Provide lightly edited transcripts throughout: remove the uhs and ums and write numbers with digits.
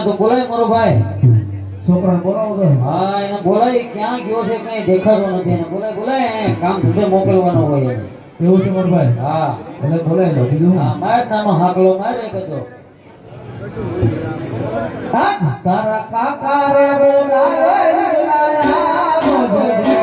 તો બોલાય મારો ભાઈ. છોકરાને બોલાવો તો. હા એને બોલાય, ક્યાં ગયો છે કઈ દેખાતો નથી. એને બોલાય બોલાય, કામ ધંધે મોકલવાનો હોય એને. એવું છે મારો ભાઈ? હા એટલે બોલાય લો. બીજું હા, માર નાનો હાકલો માર એક હતો. તારા કાકા રે બોલાવે લાયા મોજે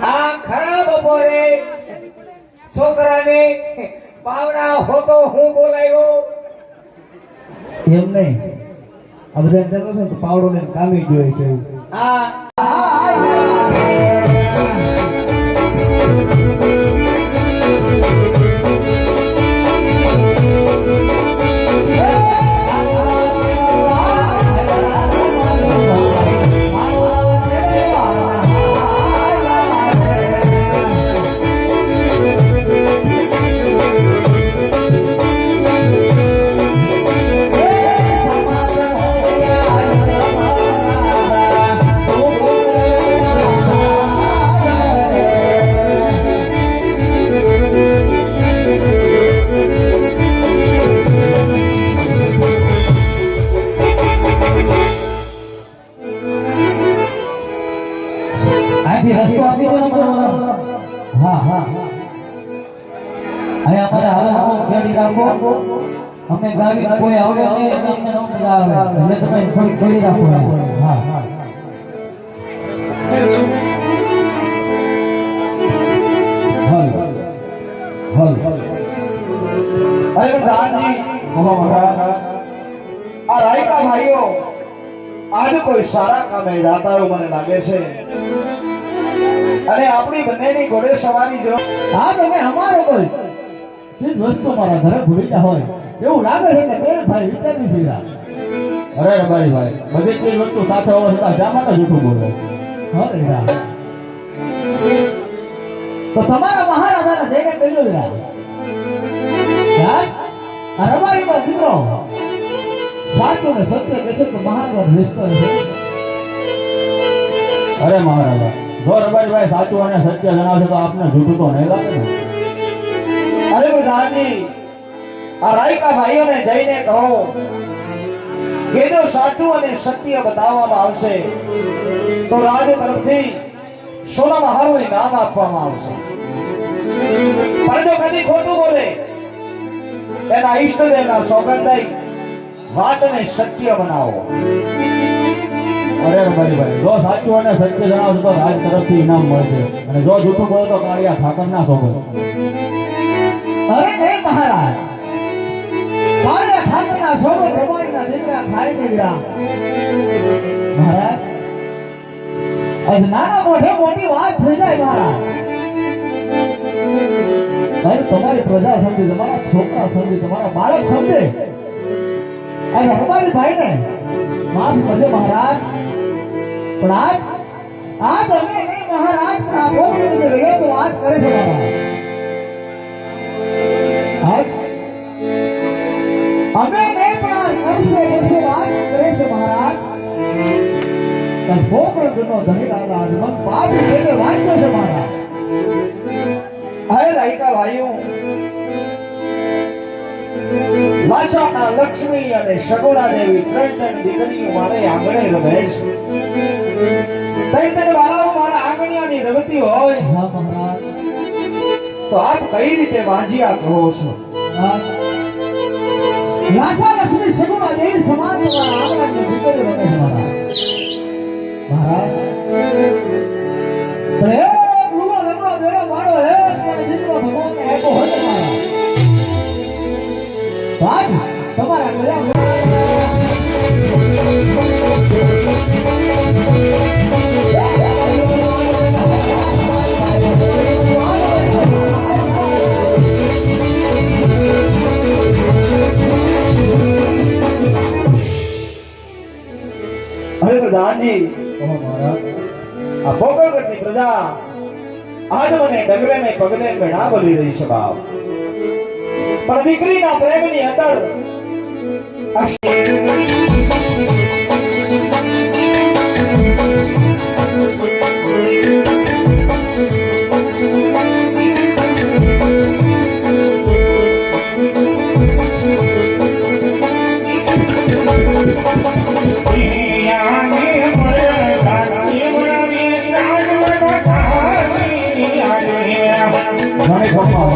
આ ખરાબ બપોરે છોકરાને પાવડા હોતો હું બોલાયો એમ નહીં. આ બધા એમ કહો છો પાવડો ને કામી જોઈએ છે. આ રસ્તો આપી દો ને મારો. હા હા, અહીં અમારે હાલો ખેડી રાખો. અમે ગાડી કોઈ આવે અમે એમને ન મજા આવે એટલે તમે થોડી ખેડી રાખો. હા હા, અરે પ્રધાનજી, બોલો મહારાજ. આ રાયકા ભાઈઓ આજે કોઈ સારા કામે જાતા હોય મને લાગે છે, અને આપણી બંનેની ઘોડે સવારી જો. હા, તમે અમારો કોઈ ચીજ વસ્તુ મારા ઘરે ભૂલી ગયા હોય એવું લાગે છે કે બે ભાઈ વિચાર્યું છે. અરે રબારી ભાઈ, બધી ચીજ વસ્તુ સાથે હોવા છતાં શા માટે જૂઠું બોલો? અરે રા, તો તમારા મહારાજાને જઈને કહ્યું રા, આ રબારીમાં દીકરો સાચું ને સત્ય કહે છે તો મહારાજ રિશ્તો છે. અરે મહારાજા, જો રબારી ભાઈ સાચું અને સત્ય જણાવશે તો આપને જૂઠું તો નહીં લાગે ને? અરે પ્રધાનજી, આ રાયકા ભાઈઓને જઈને કહો કે જો સાચું અને સત્ય બતાવવામાં આવશે તો રાજ તરફથી સોનામાં હારું ઇનામ આપવામાં આવશે. પણ જો કદી ખોટું બોલે એના ઈષ્ટદેવના સોગંદ દઈ વાતને સત્ય બનાવો. અરે રબારીભાઈ, જો સાચું અને સત્ય જણાવશો તો રાજ તરફથી ઇનામ મળશે, અને જો જૂઠું બોલો તો કાળિયા ઠાકરના સોગંદ. અરે નહીં મહારાજ, કાળિયા ઠાકરના સોગંદ રબારીના દીકરા થાય ને વીરા. મહારાજ, આજ નાના મોઢે મોટી વાત થઈ જાય મહારાજ. ભાઈ તમારી પ્રજા સમજે, તમારા છોકરા સમજે, તમારા બાળક સમજે. આજ રબારી ભાઈને માફ કરજો મહારાજ. પણ આજ અમે નહીં મહારાજ, પણ આ બોલને રહ્યો તો વાત કરે છે મહારાજ. આજ અમે નહીં પણ આ કરશે વાત કરે છે મહારાજ. તન પોકરણનો ધણી રાજા આજ મન પાપી પેટે વાંચ્યો છે મહારાજ. હે રાયકા ભાઈઓ, લાચાના લક્ષ્મી અને સગુણા દેવી ત્રણ દીકરીઓ મારે આંગણે રમે છે. ત્રણ બાળાઓ મારા આંગણિયાની રમતી હોય હા મહારાજ. તો આપ કઈ રીતે વાંજિયા કહો છો? લાસા લક્ષ્મી સગુણા દેવી સમાન તમારા આંગણાની દીકરીઓ રમે છે મહારાજ. મહારાજ, પ્રેમ રૂવો લગડો વેરો મારો હે પણ જીતવા ભગવાનને આપ્યો હોય મહારાજ. વાત તમારા ગયા અરે પ્રધાનજી, આ પોકરગઢની પ્રજા આજ મને ડગલે ને પગલે મેળા બોલી રહી છે બાપ. પણ દીકરીના પ્રેમની અંદર ઘણી ખોટમાં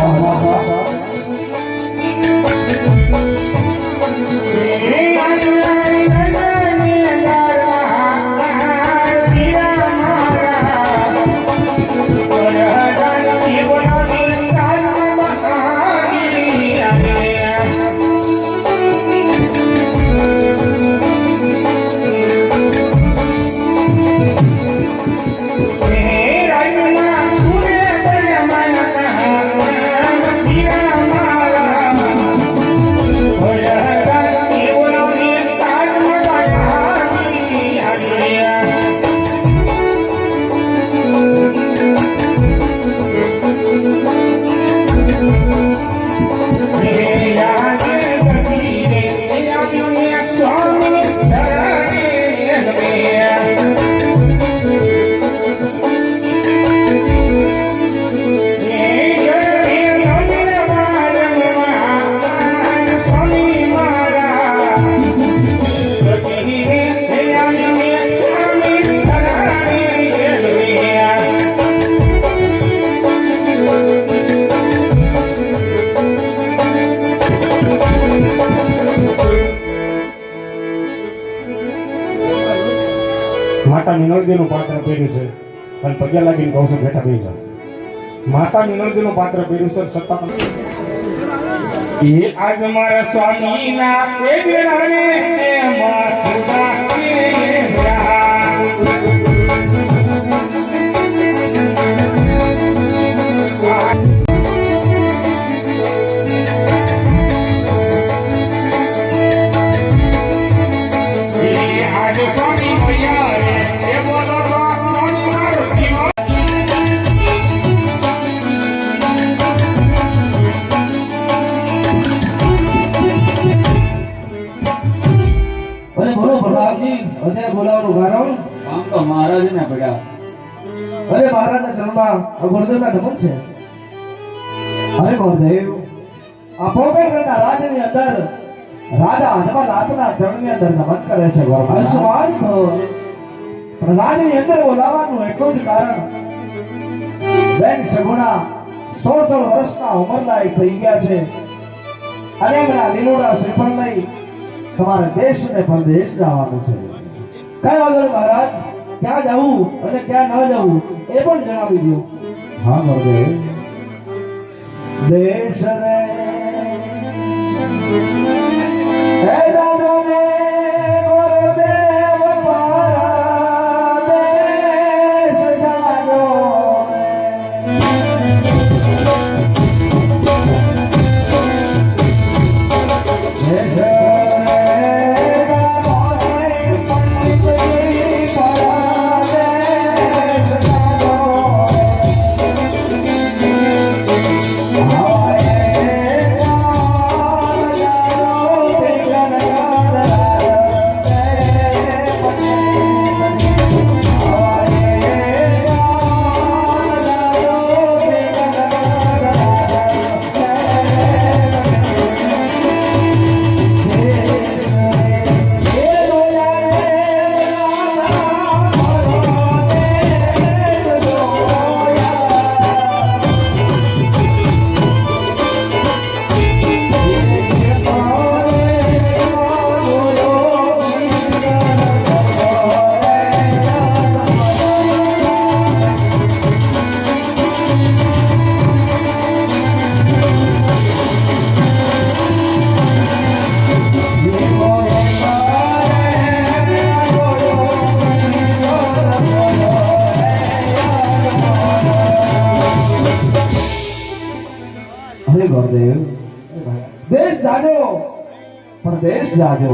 માતા મિનળદીનું પાત્ર પહેર્યું છે અને પગે લાગીને કહું છું બેઠા બેસી જાઓ. માતા મિનળદીનું પાત્ર પહેર્યું છે છતાં એ આજ મારા સ્વામીના પેગડા રે માથું બોલાવવાનું કારણ આમ તો મહારાજને પડ્યા. અરે મહારાજના શરણમાં ગુરુદેવના નમન છે. અરે ગુરુદેવ, આ પોકરગઢના રાજની અંદર રાજા હનુમાનનાથના ચરણની અંદર નમન કરે છે. આયુષ્માન ભવ. પણ રાજની અંદર બોલાવવાનું એટલું જ કારણ બેન સગુણા 16 વર્ષના ઉંમરલાયક થઈ ગયા છે અને એમના લીલુડા શ્રીફળ લઈ તમારે દેશ અને પરદેશ જવાનું છે. કઈ વાંધો નહીં મહારાજ, ક્યાં જવું અને ક્યાં ન જવું એ પણ જણાવી દો. હા ગુરુદેવ. દેશ રે હે દાદો ને ગુરુદેવ પરદેશ જાજો રે. દેશ રે દાદો ને પંડિતજી પરદેશ જાજો હે ગુરુદેવ, દેશ જાજો પરદેશ જાજો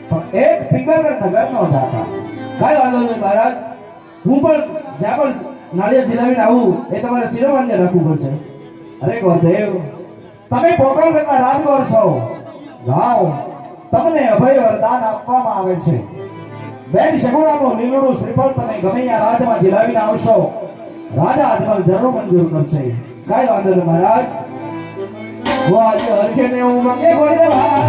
પણ એક ફિંગર નગર નો જાતા. કઈ વાંધો નહીં મહારાજ, હું પણ જ્યાં પણ નાળિયેર જીલાવીને આવું એ તમારે શિરોમાન્ય રાખવું પડશે. અરે ગુરુદેવ, તમે પોકરણગઢના રાજગોર છો. જાઓ, તમને અભય વરદાન આપવામાં આવે છે. બેન સગુણાનું લીલુડું શ્રીફળ તમે ગમે ત્યાં રાજમાં જીલાવીને આવશો, રાજા અજમલ જરૂર મંજૂર કરશે. કઈ વાંધો નહીં મહારાજ. वो आज हरके ने उमंगे गोड़े भाई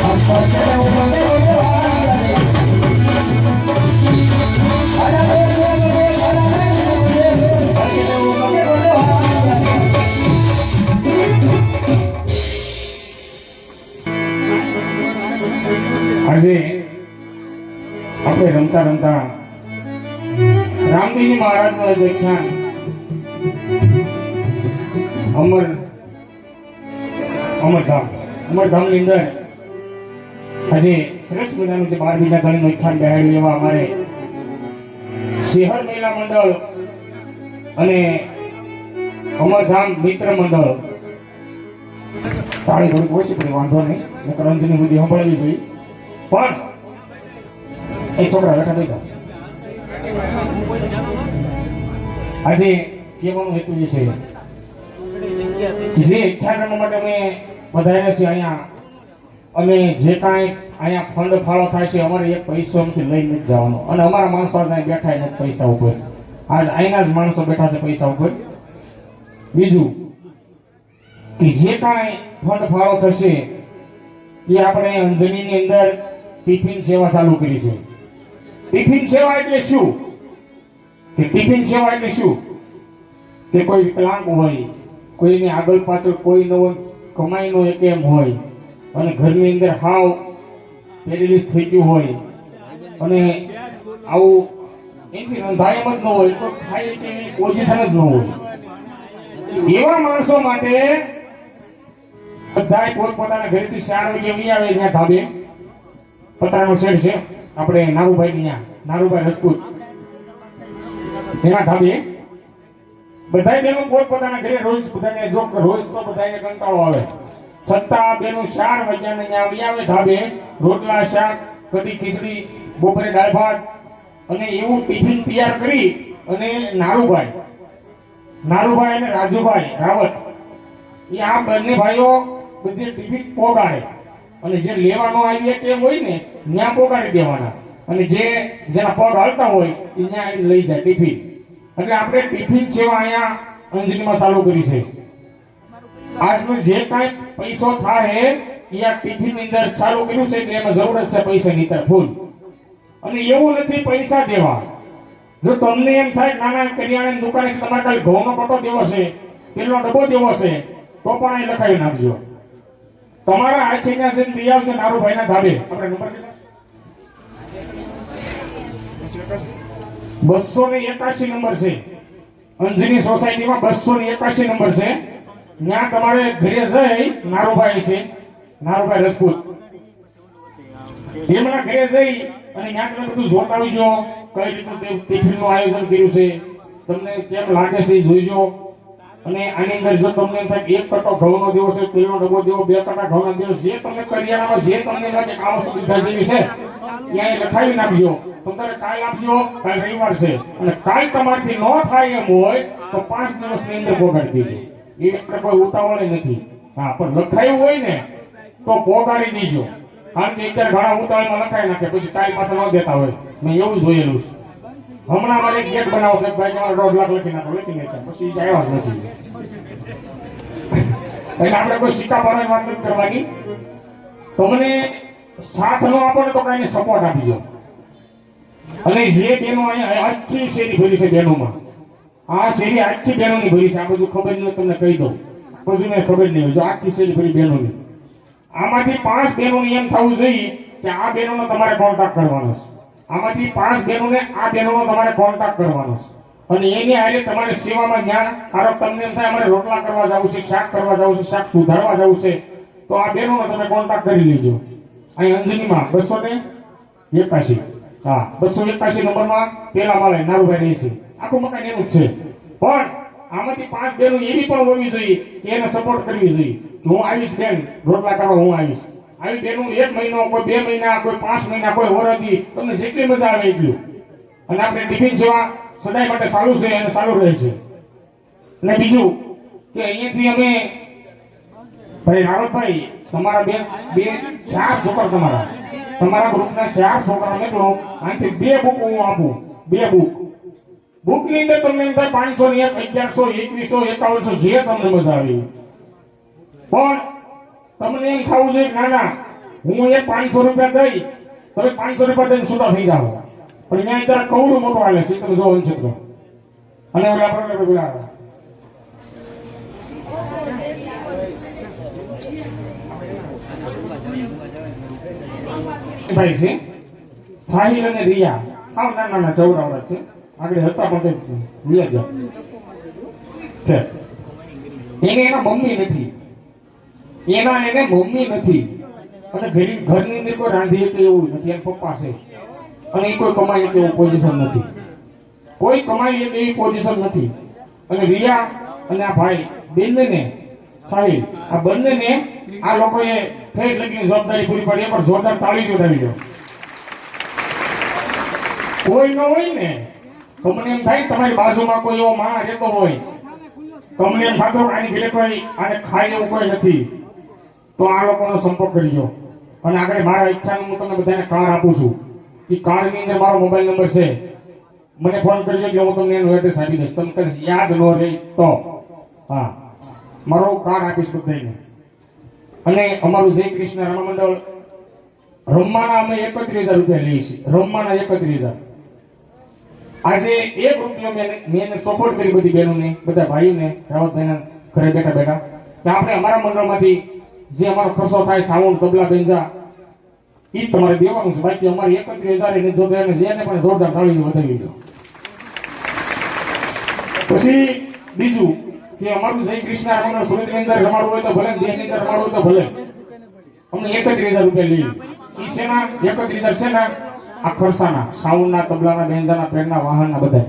हम हरके ने उमंगे गोड़े भाई आजा हरके ने उमंगे गोड़े भाई આજે આપણે રમતા રમતા રામદેવજી મહારાજનું વ્યાખ્યાન અમરધામની અંદર આજે સરસ મજાનું જે 12 બીજા ગણીનું વ્યાખ્યાન બેહાડ્યું એવા અમારે શહેર મહિલા મંડળ અને અમરધામ મિત્ર મંડળ તાળી થોડીક ઓછી પડી, વાંધો નહીં, નકર અંજની બધી સંભળાવી જોઈએ. પણ એ છોકરા બેઠા બેઠા આજે કહેવાનો હેતુ એ છે કે જે 58 માટે અમે વધારે છે અહીંયા, અને જે કાંઈ અહીંયા ફંડ ફાળો થાય છે અમારે એક પૈસો એમથી લઈને નથી જવાનો. અને અમારા માણસો આજ અહીં બેઠા નથી પૈસા ઉપર, આજ અહીંના જ માણસો બેઠા છે પૈસા ઉપર. બીજું કે જે કાંઈ ફંડ ફાળો થશે એ આપણે અંજનીની અંદર ટિફિન સેવા ચાલુ કરી છે. ટિફિન સેવા એટલે શું? કે ટિફિન સેવા એટલે શું કે કોઈ વિકલાંગ હોય, કોઈની આગળ પાછળ કોઈ નવો કમાઈનો એમ હોય, અને ઘરની અંદર હાવ પેરેલિસ થઈ ગયું હોય, અને આવું એથી રંધાય એમ જ ન હોય, તો ખાય કે પોઝિશન જ ન હોય, એવા માણસો માટે બધાય પોતપોતાના ઘરેથી 4 વાગે અહીં આવે. ત્યાં ધાબે પતરાનો શેડ છે આપણે નારુભાઈ ત્યાં, નારુભાઈ રસપૂત એના ધાબે બધાય બેનો પોતપોતાના ઘરે રોજ બધાને જો રોજ તો બધાને કંટાળો આવે, છતાં બેનો 4 વાગ્યાને ત્યાં આવી આવે ધાબે, રોટલા શાક કઢી ખીચડી બપોરે દાળ ભાત અને એવું ટિફિન તૈયાર કરી અને નારુભાઈ અને રાજુભાઈ રાવત એ આ બંને ભાઈઓ બધે ટિફિન પોગાડે, અને જે લેવાનો આવીએ તેમ હોય ને ત્યાં પોગાડી દેવાના, અને જેના પગ હાલતા હોય એ ત્યાં લઈ જાય ટિફિન. એટલે આપણે ટિફિન સેવા અહીંયા અંજનીમાં ચાલુ કરી છે. આજનો જે કાંઈ પૈસો થાય એ આ ટિફિન અંદર ચાલુ કર્યું છે, એટલે એમાં જરૂરત છે પૈસાની ફૂલ. અને એવું નથી પૈસા દેવા, જો તમને એમ થાય કે નાના કરિયાણાની દુકાને તમારે ખાલી ઘઉંનો કટો દેવો છે, તેલનો ડબ્બો દેવો છે, તો પણ અહીં લખાવી નાખજો. તમારા આખીના જેમ દઈ આવજો નારુભાઈના ધાબે. આપણે નંબર કેટલા? 281 નંબર છે. અંજની સોસાયટીમાં 281 નંબર છે. ત્યાં તમારે ઘરે જઈ નારુભાઈ છે, નારુભાઈ રજપૂત, એમના ઘરે જઈ અને ત્યાં તમે બધું જોતા આવજો. કઈ રીતનું ટિફિનનું આયોજન કર્યું છે, તમને કેમ લાગે છે એ જોઈજો. અને આની અંદર જો તમને એમ થાય કે 1 કટો ઘઉંનો દેવો છે, તેલનો ડબ્બો દેવો, 2 કટા ઘઉંનો દેવો, જે તમને કરિયાણામાં જે તમને લાગે કે આ વસ્તુ દીધા જેવી છે ત્યાં લખાવી નાખજો. તમારે કાલ આપજો, કાલ રવિવાર છે, અને કાલ તમારથી ન થાય એમ હોય તો 5 દિવસની અંદર પોગાડી દેજો. એ એટલે કોઈ ઉતાવળ નથી. હા, પણ લખાયું હોય ને તો પોગાડી દેજો. કારણ કે અત્યારે ઘણા ઉતાવળમાં લખાઈ નાખે, પછી તારી પાસે ન દેતા હોય. મેં એવું જોયેલું છે. હમણાં મારે એક ગેટ બનાવો છે, ભાઈ તમારે 1.5 લાખ લખી નાખો, લખી નાખ્યા, પછી આવ્યા જ નથી. એટલે આપણે કોઈ સિક્કા પાડવાની વાત નથી કરવાની. તમને સાથ નો આપો ને તો કઈ સપોર્ટ આપીજો. અને જે બહેનો અહીંયા આખી શેરી ભરી છે બહેનોમાં, આ શેરી આખી બહેનોની ભરી છે. આ બધું ખબર નહીં તમને કહી દઉં, બધું મને ખબર નહીં હોય. જો આખી શેરી ભરી બહેનોની, આમાંથી 5 બહેનોને એમ થવું જોઈએ કે આ બહેનોનો તમારે કોન્ટેક્ટ કરવાનો છે. આમાંથી 5 બહેનોને આ બહેનોનો તમારે કોન્ટેક્ટ કરવાનો છે. અને એની હારે તમારે સેવામાં જ્ઞાન આરોપ તમને એમ થાય અમારે રોટલા કરવા જવું છે, શાક કરવા જવું છે, શાક સુધારવા જવું છે, તો આ બહેનોનો તમે કોન્ટેક્ટ કરી લેજો. અહીં અંજનીમાં 281, હા 281 નંબરમાં પેલા માળે નારુભાઈ રહે છે. આખું મકાન એનું જ છે. પણ આમાંથી 5 બહેનો એવી પણ હોવી જોઈએ કે એને સપોર્ટ કરવી જોઈએ કે હું આવીશ બેન રોટલા કરવા, હું આવીશ. આવી બહેનો 1 મહિનો, કોઈ 2 મહિના, કોઈ 5 મહિના, કોઈ વરદી, તમને જેટલી મજા આવે એટલું. અને આપણે ટિફિન સેવા સદાય માટે ચાલુ છે અને ચાલુ રહે છે. અને બીજું કે અહીંયાથી અમે ભાઈ રાવતભાઈ, તમારા 4 છોકરા, તમારા ગ્રુપના 4 છોકરા નીકળો, આનાથી 2 બુક હું આપું. 2 બુક ની અંદર તમને એમ થાય 500 ની 1100, 2100, 5100 જે તમને મજા આવી. પણ તમને એમ થવું જોઈએ ના ના હું એ 500 રૂપિયા દઈ, તમે 500 રૂપિયા દઈને છૂટા થઈ જાઓ. પણ ત્યાં અત્યારે કવડું મોટું હાલે છે, તમે જોવો છે તો. અને ઓલા આપણે પેલા ભાઈ છે સાહિલ અને રિયા, આવ નાના ચૌરાવડા છે, આગળ હતા પણ રિયા ગયા. એને એના મમ્મી નથી, એને મમ્મી નથી, અને ઘરની અંદર કોઈ રાંધી કે એવું નથી. એના પપ્પા છે અને એ કોઈ કમાઈ કે એવું પોઝિશન નથી, કોઈ કમાઈ કે એવી પોઝિશન નથી. અને રિયા અને આ ભાઈ બંનેને સાહિલ, આ બંનેને આ લોકોએ ફેર લગીની જવાબદારી પૂરી પાડી. પણ જોરદાર તાળી જોડાવી દો. કોઈ ન હોય ને, તમને એમ થાય તમારી બાજુમાં કોઈ એવો માણસ રહેતો હોય, તમને એમ થતો આની ઘરે કોઈ આને ખાય એવું કોઈ નથી, તો આ લોકોનો સંપર્ક કરજો. અને આગળ મારા ઈચ્છાનું હું તમને બધાને કાર્ડ આપું છું. એ કાર્ડની અંદર મારો મોબાઈલ નંબર છે, મને ફોન કરજો એટલે હું તમને એનું એડ્રેસ આપી દઈશ. તમને યાદ ન રહે તો હા મારો કાર્ડ આપીશ બધાને. અને અમારું જય કૃષ્ણ રમા મંડળ રમવાના અમે 31,000 રૂપિયા લઈએ છીએ. રમવાના 31,000. આજે 1 રૂપિયો મેં એને સપોર્ટ કરી બધી બહેનોને, બધા ભાઈઓને, રાવતભાઈના ઘરે બેઠા બેઠા કે આપણે અમારા મંડળમાંથી જે અમારો ખર્ચો થાય, સાઉન્ડ, તબલા, બેન્જા, એ તમારે દેવાનું છે. બાકી અમારી 31,000 એને જો જેને પણ જોરદાર તાળી વધાવી દો. પછી બીજું કે અમારું જય કૃષ્ણ મંડળ સુરેન્દ્રની અંદર રમાડવું હોય તો ભલે, દેહની અંદર રમાડવું હોય તો ભલે, અમને 31,000 રૂપિયા લઈએ. એ શેના 31,000 છે ને? આ ખર્ચાના, સાઉન્ડના, તબલાના, બેન્જાના, પેનના, વાહનના, બધા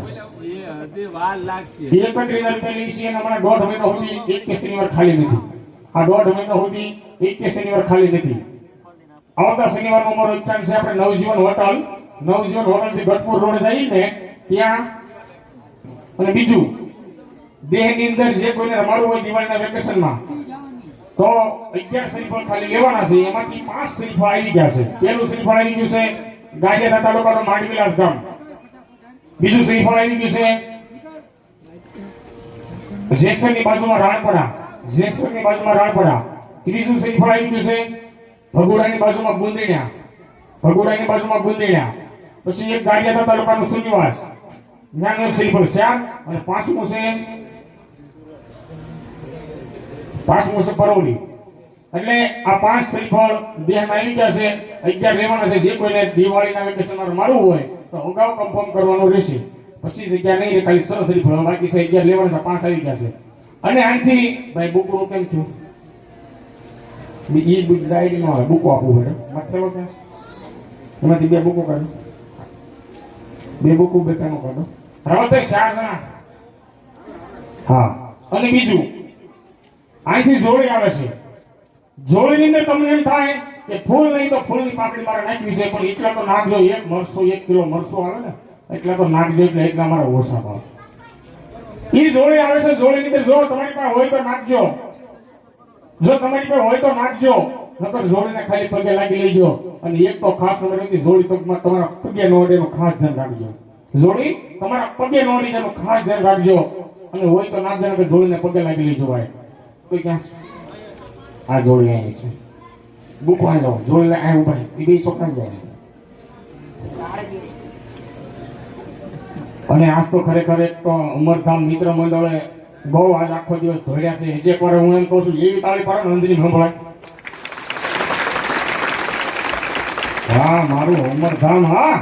31,000 રૂપિયા લઈએ છીએ. અને અમારા 1.5 મહિનો સુધી એક કે શનિવાર ખાલી નથી. આ 1.5 મહિનો સુધી એક કે શનિવાર ખાલી નથી. આવતા શનિવારનો અમારો ઈચ્છા છે આપણે નવજીવન હોટલ, નવજીવન હોટલથી ગઢપુર રોડ જઈને ત્યાં. અને બીજું દેહની અંદર જે કોઈને રમાડવું હોય દિવાળીના વેકેશનમાં તો 11 શ્રીફળ ખાલી લેવાના છે. એમાંથી 5 શ્રીફળ આવી ગયા છે. પહેલું શ્રીફળ આવી ગયું છે ગાયડા તાલુકાનો માંડવીલાસ ગામ. બીજું શ્રીફળ આવી ગયું છે જેસરની બાજુમાં રાણપડા, જેસરની બાજુમાં રાણપડા. ત્રીજું શ્રીફળ આવી ગયું છે ભગોડાની બાજુમાં ગુંદીણ્યા, ભગોડાની બાજુમાં ગુંદીણ્યા. પછી એક ગાયડા તાલુકાનો સુનિવાસ, જ્ઞાનનો શ્રીફળ 4 અને પાંચમું છે પરોળી. એટલે આ 5 શ્રીફળ દેહમાં આવી ગયા છે. 11 લેવાના છે. જે કોઈને દિવાળીના વેકેશનમાં રમાડવું હોય તો અગાઉ કન્ફર્મ કરવાનું રહેશે. પછી જગ્યા નહીં રહે, ખાલી 6 શ્રીફળ બાકી છે. 11 લેવાના છે, 5 આવી ગયા છે. અને આનથી ભાઈ બુકનું કેમ થયું? ઈ બુક ડાયરી નો હોય, બુકો આપવું પડે. મથેલો ક્યાં છે? એમાંથી 2 બુકો કાઢો, 2 બુકો બેટાનો કાઢો. રમતભાઈ 4 જણા. હા, અને બીજું અહીંથી જોડી આવે છે. જોડીની અંદર તમને એમ થાય કે ફૂલ નહીં તો ફૂલની પાકડી મારે નાખવી છે, પણ એટલા તો નાખજો. 1 મરસો 1 કિલો મરસો આવે ને, એટલા તો નાખજો, એટલે એટલા મારા ઓછા ભાવ. ઈ જોડી આવે છે. જોડીની અંદર જો તમારી પાસે હોય તો નાખજો, જો તમારી પાસે હોય તો નાખજો, નકર જોડીને ખાલી પગે લાગી લેજો. અને એક તો ખાસ નંબર હતી, જોડી તો તમારા પગે નો અડે એનું ખાસ ધ્યાન રાખજો. જોડી તમારા પગે નો અડી એનું ખાસ ધ્યાન રાખજો. અને હોય તો નાખજો, નકર જોડીને પગે લાગી લેજો. ભાઈ કોઈ ક્યાં છે? આ જોડી અહીં છે. બુક વાંચી લો. જોડી અહીં ઉભા એ 2 છોકરા જાય. અને આજ તો ખરેખર એક તો ઉમરધામ મિત્ર મંડળે બહુ આજ આખો દિવસ ધોડ્યા છે. એક વાર હું એમ કહું છું, એવી તાળી પાડો અંજની સંભળાય. હા, મારું ઉમરધામ. હા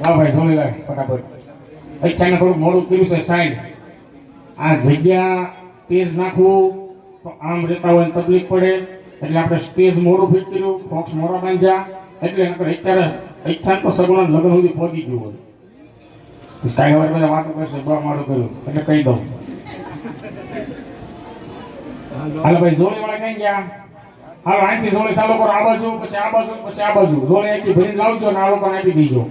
ભાઈ જોડી લાય ફટાફટ. અત્યારે થોડુંક મોડું કર્યું છે સાઈડ. આ જગ્યા પેજ નાખવું તો આમ રહેતા હોય તકલીફ પડે, એટલે આપણે સ્ટેજ મોડું ફિટ કર્યું, બોક્સ મોડા બાંધ્યા. એટલે અત્યારે અત્યારે તો સગુણા લગ્ન સુધી પહોંચી ગયું હોય. સ્ટાઈલ હવે બધા વાતો કરશે, બહુ મોડું કર્યું એટલે કહી દઉં. હાલો ભાઈ, જોડી વાળા કઈ ગયા? હાલો અહીંથી જોડી ચાલુ કરો. આ બાજુ, પછી આ બાજુ, પછી આ બાજુ. જોડી અહીંથી ભરીને લાવજો ને આ લોકોને આપી દેજો.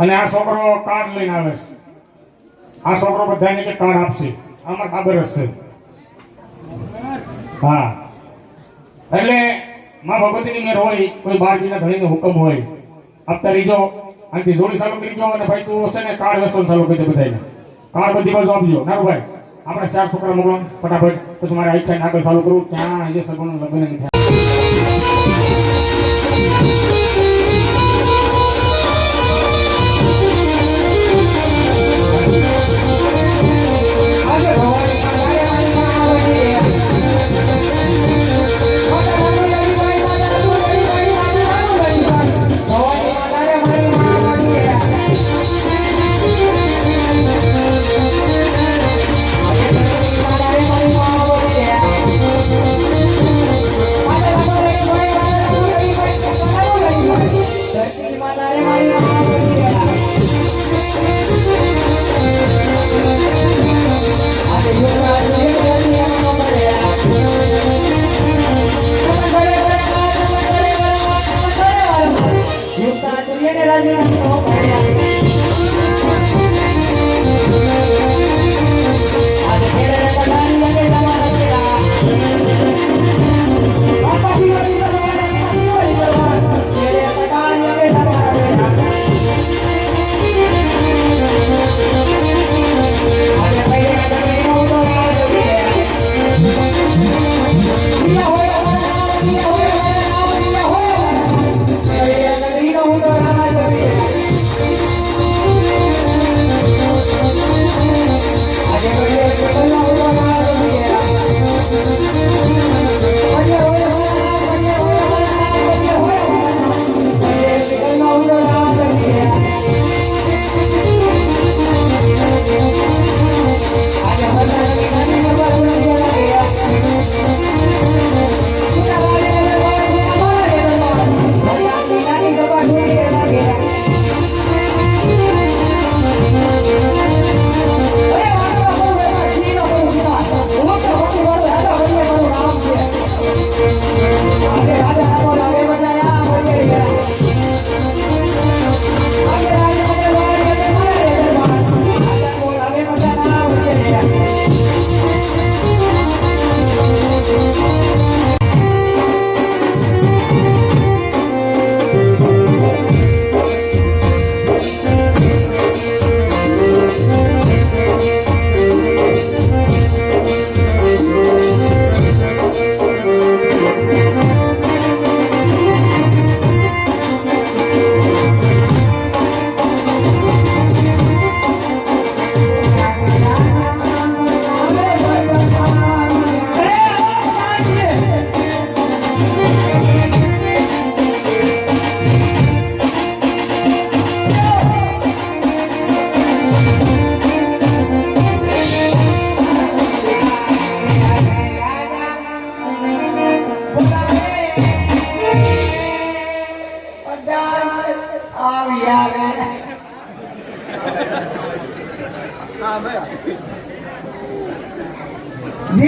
અને આ છોકરો કાર્ડ લઈને આવે છે. આ છોકરો બધાને કે કાર્ડ આપશે. આમાં ખબર જ છે. હા, એટલે માં ભગવતીની મેર હોય, કોઈ 12 વિના ધણીનો હુકમ હોય, આપતા રહીજો. આથી જોડી ચાલુ કરી દો. અને ભાઈ તું છે ને કાર્ડ વેચવાનું ચાલુ કરી દે બધાને. કાર્ડ બધી બાજુ આપજો. નારું ભાઈ, આપણે 4 છોકરા મોકલો ફટાફટ. પછી મારે આઈઠા આગળ ચાલુ કરવું. ત્યાં આજે સગુણ લગ્ન નથી.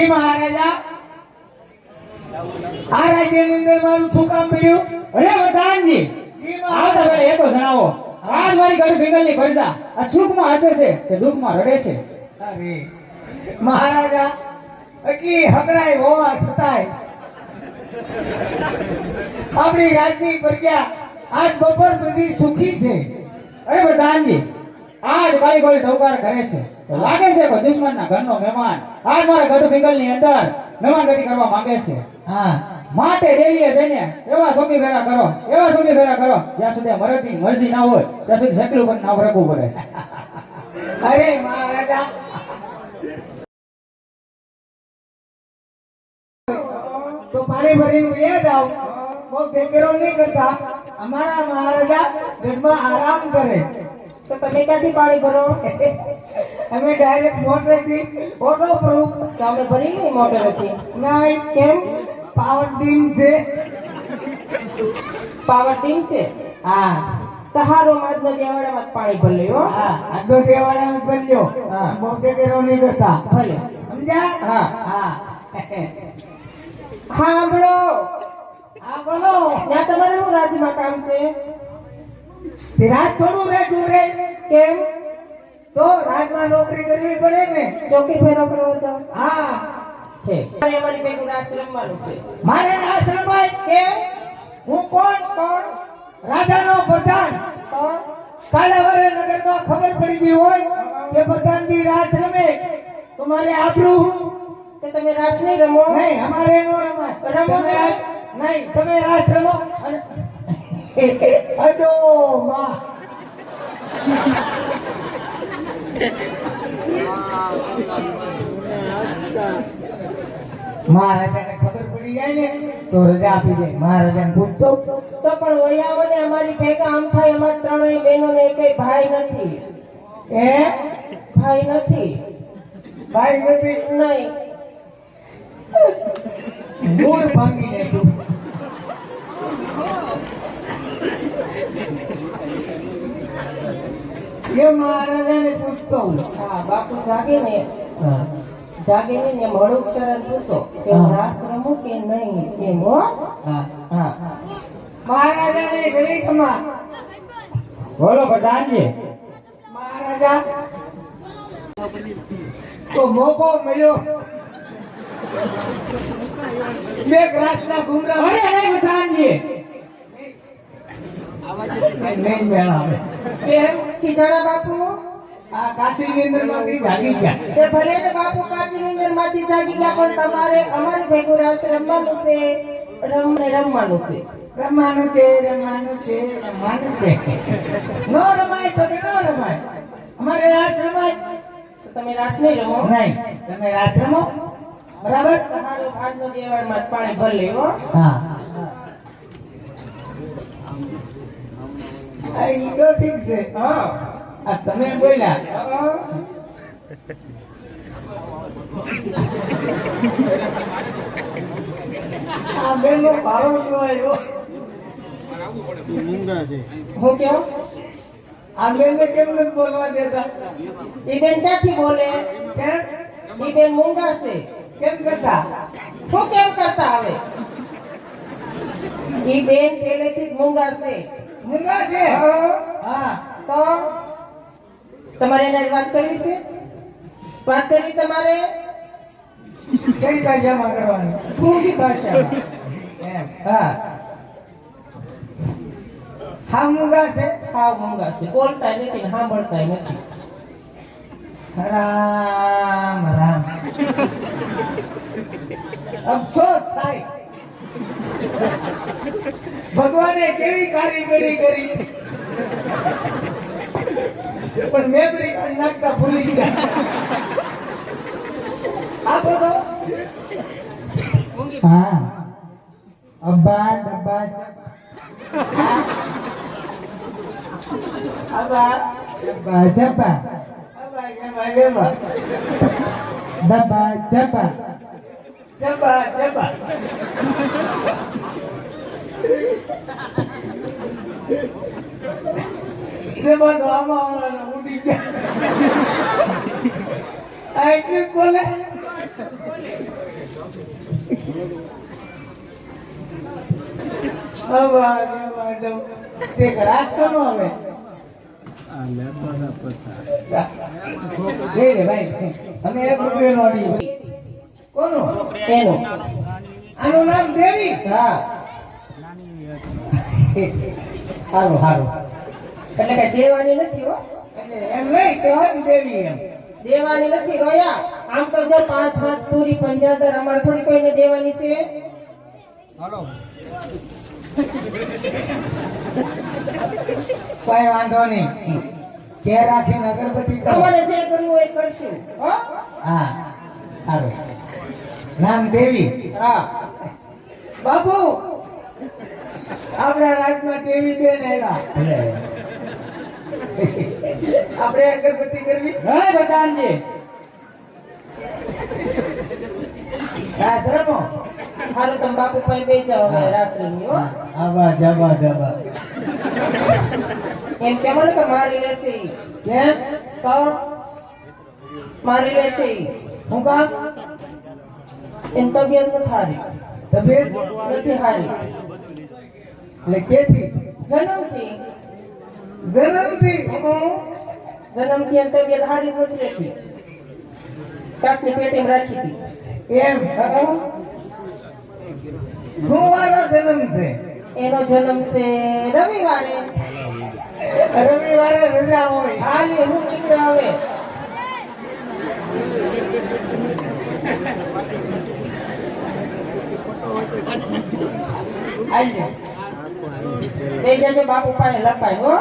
જી મહારાજા આ રાજ્યની અંદર મારું શું કામ પડ્યું? અરે વરદાનજી જી આ તો મહારાજ એ તો જણાવો આજ મારી ગઢ ભીંગલની પ્રજા આ સુખમાં હસે છે કે દુઃખમાં રડે છે? અરે મહારાજા એટલી હકડાઈ હોવા છતાંય આપણી રાજની પ્રજા આજ બપોર પછી સુખી છે. અરે વરદાનજી આજ મારી ગોળી ઠોકાર કરે છે તો લાગે છે કે દુશ્મનના ઘરનો મહેમાન આજ મારા ગઢ ભીંગલની અંદર મહેમાનગતિ કરવા માંગે છે. હા માટે ડેલીએ જઈને એવા સોંગી ફેરા કરો જ્યાં સુધી મરાઠી મરજી ના હોય ત્યાં સુધી સેકલું પણ નામ રાખવું પડે. અરે મહારાજા તો પાણી ભરીને વ્યા જાઓ કોઈ બેકરો નહીં કરતા. અમારા મહારાજા ગઢમાં આરામ કરે. તો તમે ક્યાંથી પાણી ભરો? અમે ડાયરેક્ટ મોટરેથી ઓટો પ્રૂફ તો અમે ભરી લઈ મોટર હતી. નહીં કેમ? પાવર ટીમ છે. પાવર ટીમ છે. હા તહારો માં નદી આવાડામાં જ પાણી ભરી લઈ હો. હા આજો દેવાળા બન્યો. હા. બહુ બેકરો નહીં કરતા. ભલે. સમજ્યા? હા. હા સાંભળો, હા બોલો. ત્યાં તમારે શું રાજમાં કામ છે? તે રાત થોડું રહેતું રે. કેમ? તો રાજમાં નોકરી કરવી પડે ને. ચોકી ફેરો કરવા જાવ હા છે. મારે અમારી ભેગું રાસ રમવાનું છે. મારે આશ્રમાય કેમ? હું કોણ? કોણ? રાજાનો પ્રધાન. તો કાલાવરે નગરમાં ખબર પડી ગઈ હોય કે પ્રધાનજી રાજ રમે તો મારે આબરૂ હું. કે તમે રાસ નહીં રમો? નહીં અમારે નો રમાય. રમો તમે નહીં. નહીં તમે રાજ રમો અને અડો માં મહારાજાને ખબર પડી જાય ને તો રજા આપી દે. મહારાજાને પૂછતો તો પણ વયાવો ને અમારી ભેગા આમ થાય. અમાર ત્રણેય બહેનો ને કઈ ભાઈ નથી. એ ભાઈ નથી. ભાઈ નથી નહીં. મૂળ ભાંગીને તું એ મહારાજાને પૂછતો હું. હા બાપુ જાગે ને હા. જાગે ને એમ હળુક શરણ પૂછો કે હું રાસ રમું કે નહીં એમ હો. હા. હા મહારાજાને ઘણી ખમા. બોલો પ્રધાનજી. મહારાજા તો મોકો મળ્યો બે ગ્રાસના ઘુમરા અરે અરે પ્રધાનજી નહીં મેળાવે. કેમ ખીજાણા બાપુ? આ કાચી નીંદરમાંથી જાગી ગયા. તે ભલે ને બાપુ કાચી નીંદર માંથી જાગી ગયા પણ તમારે અમારી ભેગું રાસ રમવાનું છે. રમવાનું છે. રમવાનું છે રમવાનું છે રમવાનું છે. નો રમાય તો કે નો રમાય. અમારે રાત રમાય. તો તમે રાસ નહીં રમો? નહીં તમે રાત રમો. બરાબર. તમારું આજનો દેવાળમાં પાણી ભરી લેવો. હા આ ઈ તો ઠીક છે. હા આ તમે બોલ્યા આ બેનો ભારો જ ન આવ્યો. હું કયો? આ બેનને કેમ નથી બોલવા દેતા? એ બેન ક્યાંથી બોલે? કેમ એ બેન મૂંગા છે. કેમ કરતા? હું કેમ કરતા આવે? એ બેન પહેલેથી જ મૂંગા છે. મૂંગા છે. હા. હા તો તમારે એના વાત કરવી છે? વાત કરવી તમારે કઈ ભાષામાં કરવાની? મૂંગી ભાષામાં. એમ. હા હા મૂંગા છે. હાવ મૂંગા છે. બોલતા નથી ને સાંભળતા નથી. રામ રામ. અફસોસ થાય. ભગવાને કેવી કારીગરી કરી પણ મેમરી કાર્ડ નાખતા ભૂલી ગયા. આપો તો. હા અબ્બા ડબ્બા આબા ડબ્બા જબ્બા આબા જબા જબા ડબ્બા જબ્બા જબા જબા. જબા તો આમાં વાળાને ઉડી ગયા. આ એટલું જ બોલે. હવા મેડમ તે રાખતો ન હવે લે રે ભાઈ અમે 1 રૂપિયો નો દી કોનો એનો આનું નામ દેવી હા હારું હારું એટલે કઈ દેવાની નથી હો એટલે એમ નહીં કેમ દેવી એમ દેવાની નથી રોયા આમ તો જો 5 હાથ પૂરી 50,000 અમારે થોડી કોઈને દેવાની છે કઈ વાંધો નહીં કે રાખીને અગરબત્તી કરો તમારે જે કરવું હોય એ કરશું હો હા સારું નામ દેવી હા બાપુ આપણા રાજમાં દેવી બેન આવ્યા આપણે અગરબત્તી કરવી હે પ્રધાનજી રાસ રમો હારું તમે બાપુ પાસે બેસી જાઓ હવે રાત્રિની હો આવા જવા જવા એમ કેમ ને કે મારી લેશે ઈ. કેમ તો મારી લેશે ઈ. હું કામ એની તબિયત નથી હારી તબિયત નથી હારી એટલે કેથી જન્મથી જન્મથી જન્મથી એની તબિયત હારી નથી રહેતી કાચની પેટીમાં રાખી હતી એમ ગુરુવારનો જન્મ છે એનો જન્મ છે રવિવારે રવિવારે રજા હોય હાલી હું નીકળે હવે આઈ બે જજો બાપુ પાસે લપાય હો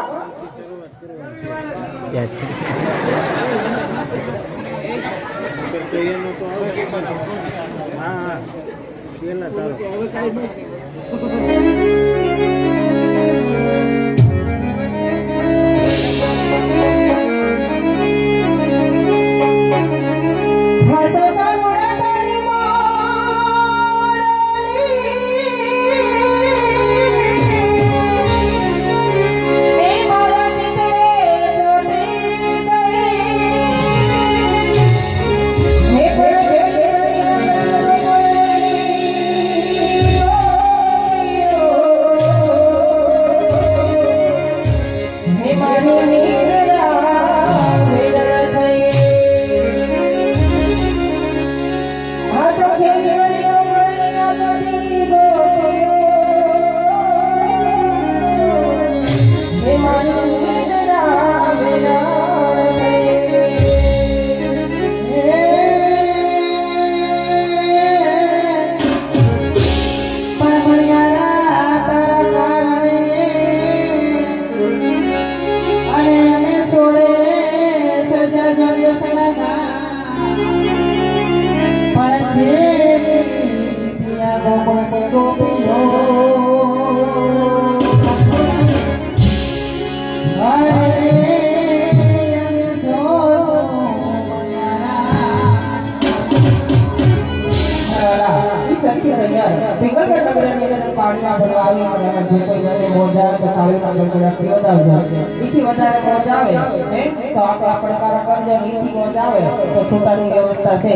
પાણીમાં ભરવા આવી અને એમાં જે કોઈ મને મોજ આવે તો તાળીમાં ગડગડાટી વધાવજો ઈથી વધારે મોજ આવે હે તો આપણે કારા કરજો ને ઈથી મોજ આવે તો છૂટાની વ્યવસ્થા છે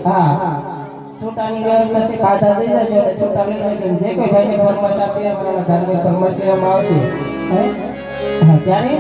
હા છૂટાની વ્યવસ્થા છે કાઢા દઈ જજો અને છૂટા લઈ જજો જે કોઈ ભાઈને ફરમાશ આપી અમારા ઘરની ફરમાશ લેવામાં આવશે હે હા ત્યારે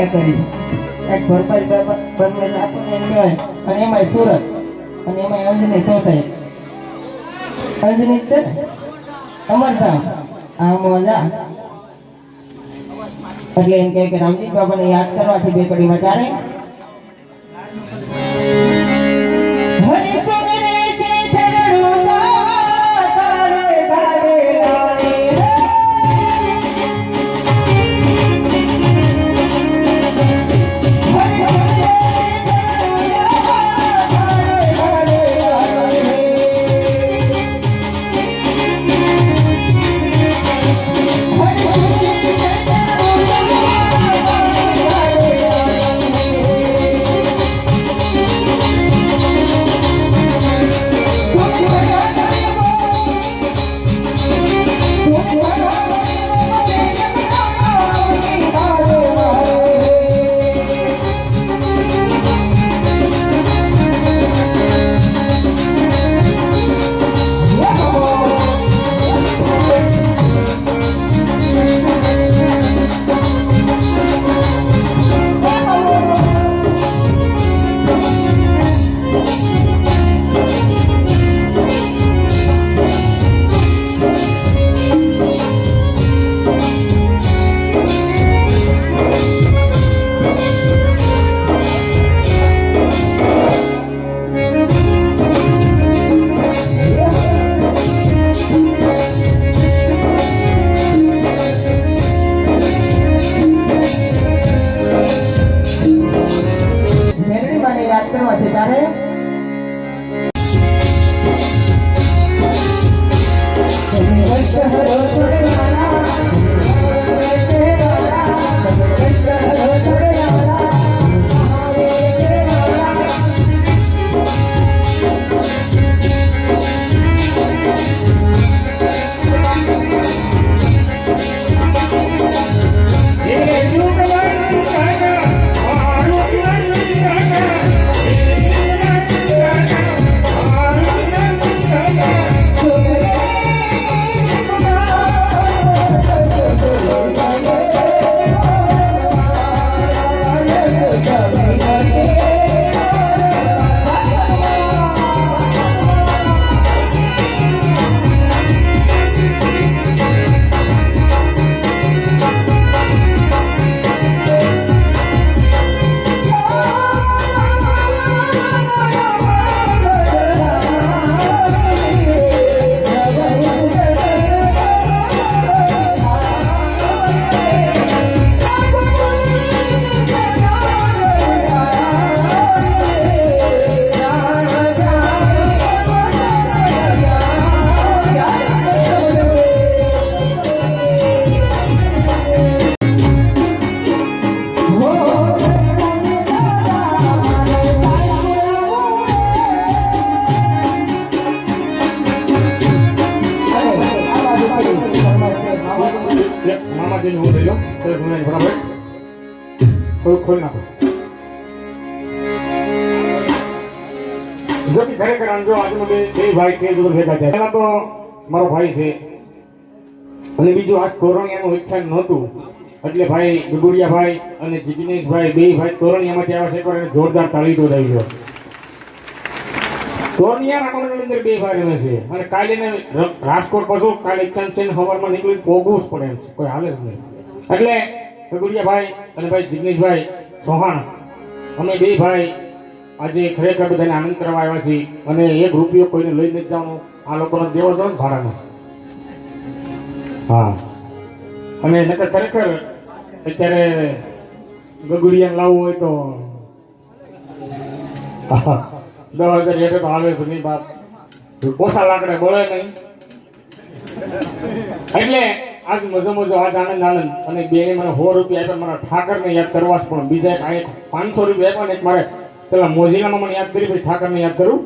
કરી એક ભરપાઈ બંને આપણને એમ કહેવાય અને એમાંય સુરત અને એમાંય અંજની સોસાયટી અંજની જ છે ને અમરધામ આ મોજા એટલે એમ કહે કે રામજી બાબાને યાદ કરવાથી બે કડીમાં ચાલે હરિ સુંદરે છે ધરણો દાડે દાડે દાડે મામાજીને હું લઈ લો સરસ મજાની બરાબર થોડુંક ખોલી નાખો જો કે ખરેખર આમ જો આજનો બે ભાઈ કે જો ભેગા થયા પહેલા તો મારો ભાઈ છે અને બીજું આ તોરણિયાનું વ્યાખ્યાન નહોતું એટલે ભાઈ ગગુડિયાભાઈ અને જિગ્નેશભાઈ બે ભાઈ તોરણિયામાંથી આવ્યા છે પણ એને જોરદાર તાળી તો આવી ગયો તોરણિયા મંડળની અંદર બે ભાઈ રહે છે અને કાલે એને રાજકોટ પાછું કાલે એકતાન છે સવારમાં નીકળી પોગવું જ પડે એમ છે કોઈ હાલે જ નહીં એટલે ગગુડિયાભાઈ અને ભાઈ જિગ્નેશભાઈ ચૌહાણ અમે બે ભાઈ આજે ખરેખર બધાને આનંદ કરવા આવ્યા છીએ અને એક રૂપિયો કોઈને લઈ નથી જવાનું આ લોકોને દેવો છો ને ભાડાનો હા અને નકર ખરેખર અત્યારે ગગુડિયાને લાવવું હોય તો 10,000 હેઠળ તો આવે છે નહીં બાપ ઓછા લાકડે બળે નહીં એટલે આજ મજો આજ આનંદ અને બે મને 100 રૂપિયા આપ્યા મારા ઠાકરને યાદ કરવા પણ બીજા એક 500 રૂપિયા આપ્યા ને એક મારે પેલા મોજીલામાં મને યાદ કરી પછી ઠાકરને યાદ કરું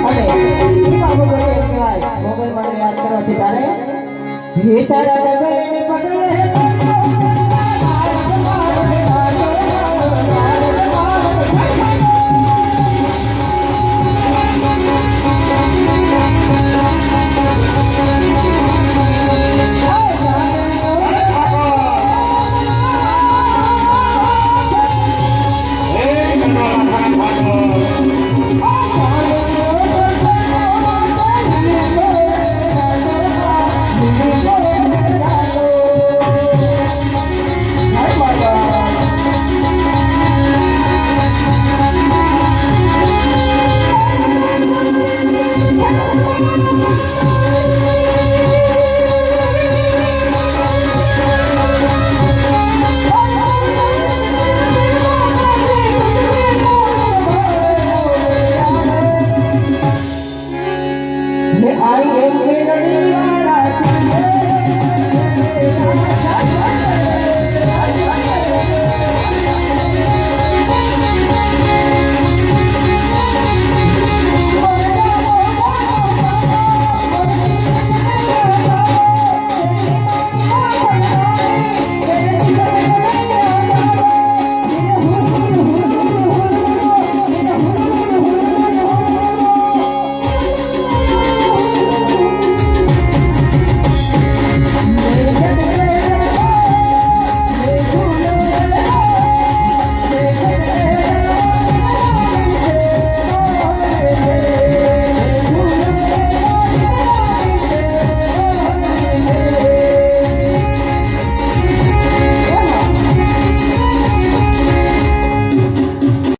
અને એ બાબુ એમ કહેવાય મોગલ મને યાદ કરવાથી તારે હે તારા